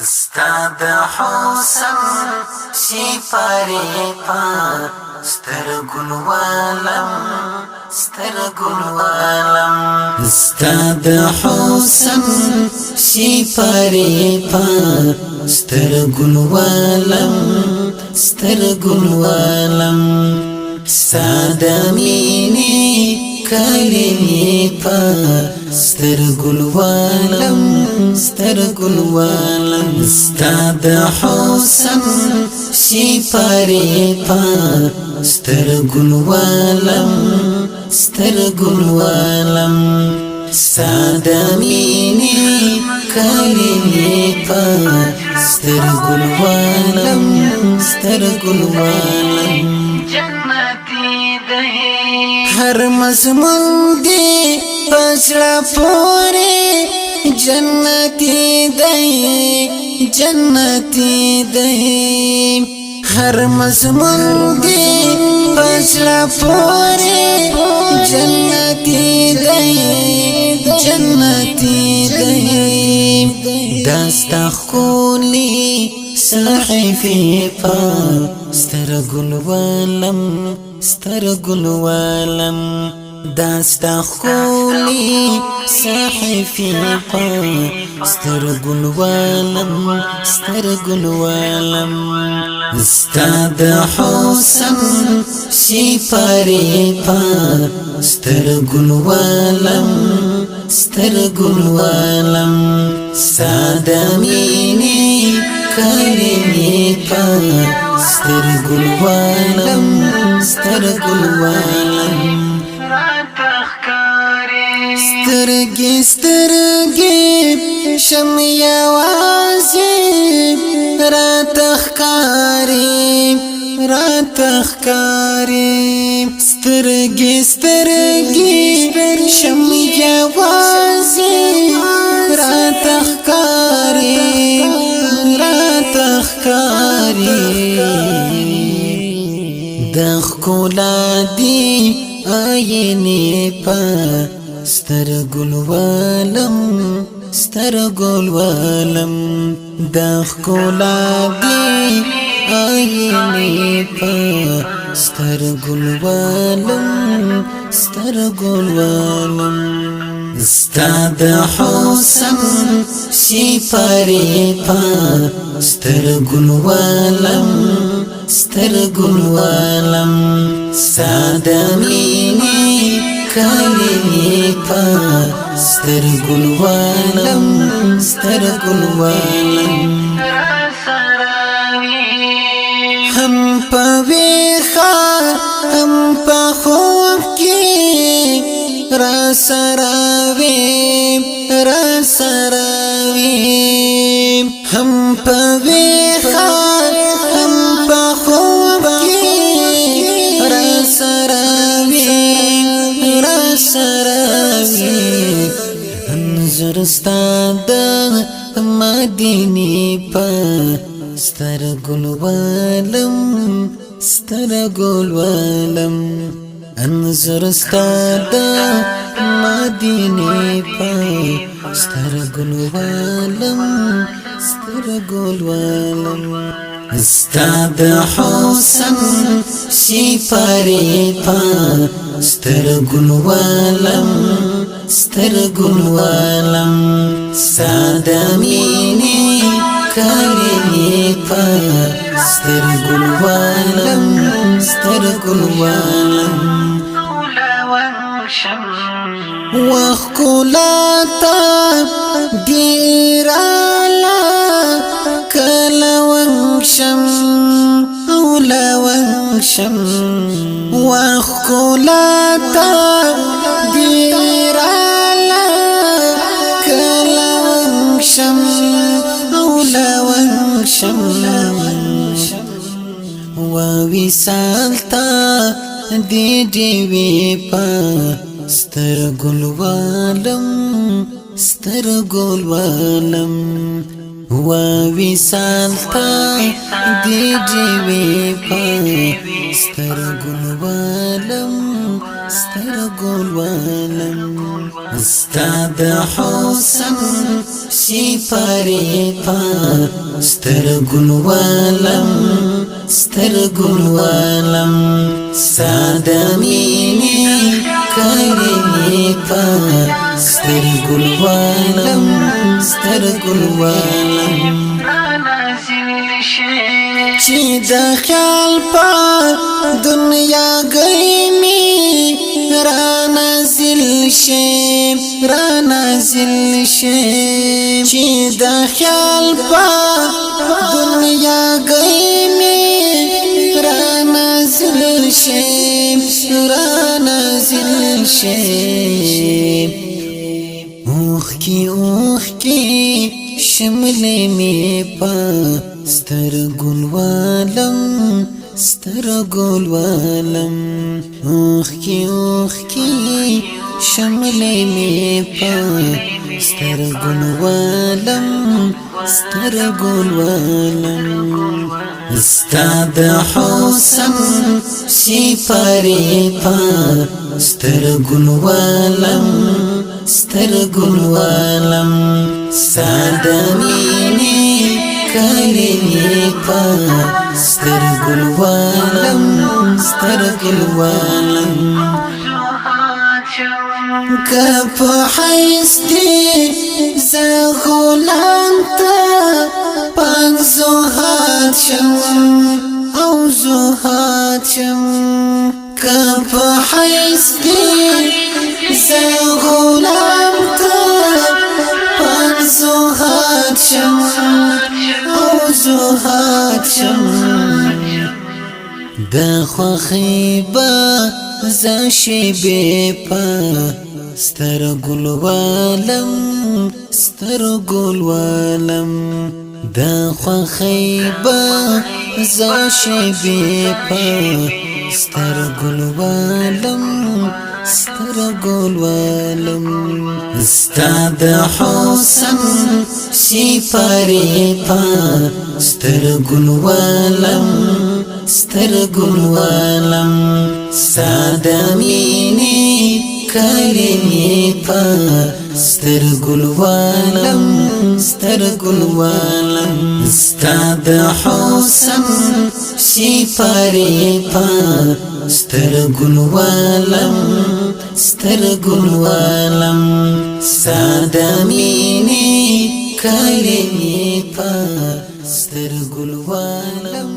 استاد حسن سپاری پا سترگل والم استاد حسن سپاری پا سترگل والم ساده مینی کلمی پا سترگل والم استاد حسن سپاری پا سترگل والم ساده مینی کلمی پا سترگل والم جنتی دهی هر مضمون دی پسلا پوری جنتی دهی هر مضمون دی پسلا پوری جنتی دهی داستا خولی صحیفی پا سترگل والم داستا خولی صحیفی پا سترگل والم استاد حسن سپاری پا سترگل والم ساده مینی کلمی پا سترگل والم سترگی شمی آوازی رات اخکاری سترگی شمی آوازی رات اخکاری دخکولا دی آینی پا سترگل والم دخکولا دی آینی پا سترگل والم استاد حسن سپاری پا سترگل والم ساده مینی کلمی پا سترگل والم هم پا ویخا هم پا خوب کی راسراوی هم پا ویخا هم پا خوب کی راسراوی انظر استاد مدینی پا سترگل والم انظر استاد مدینی پا سترگل والم استاد حسن سپاری پا سترگل والم ساده مینی کلمی پا سترگل والم وخکولاتا دیرالا کلوانشم وخکولاتا دیرالا کلوانشم ووصالتا دی دیوی پا سترگل والم ووصالتا دی دیوی پا سترگل سترګل ولم استاد حسن سپاره په سترګل ولم سترګل ولم ساده مینه کړې په سترګل ولم سترګل ولم چې د خیال په دنیا گئی را نازل شي چې د خیال په دنیا گئی را نازل شي اوخ کی شملې می په سترګل ولم اوخ کی شملې می په سترګل ولم استاد حسن سپاره په سترګل ولم ساده مینه کړې په سترګل ولم کپ حیث دی زغلان تا پنزوحات شم کپ حیث دی زغلان تا پنزوحات شم دا خوخی با زشبه پا سترګل ولم دا خوخی با زشبه پا سترګل ولم استاد حسن سپاره په سترګل ولم ساده مینه کړې په سترګل ولم استاد حسن سپاره په سترګل ولم ساده مینه کړې په سترګل ولم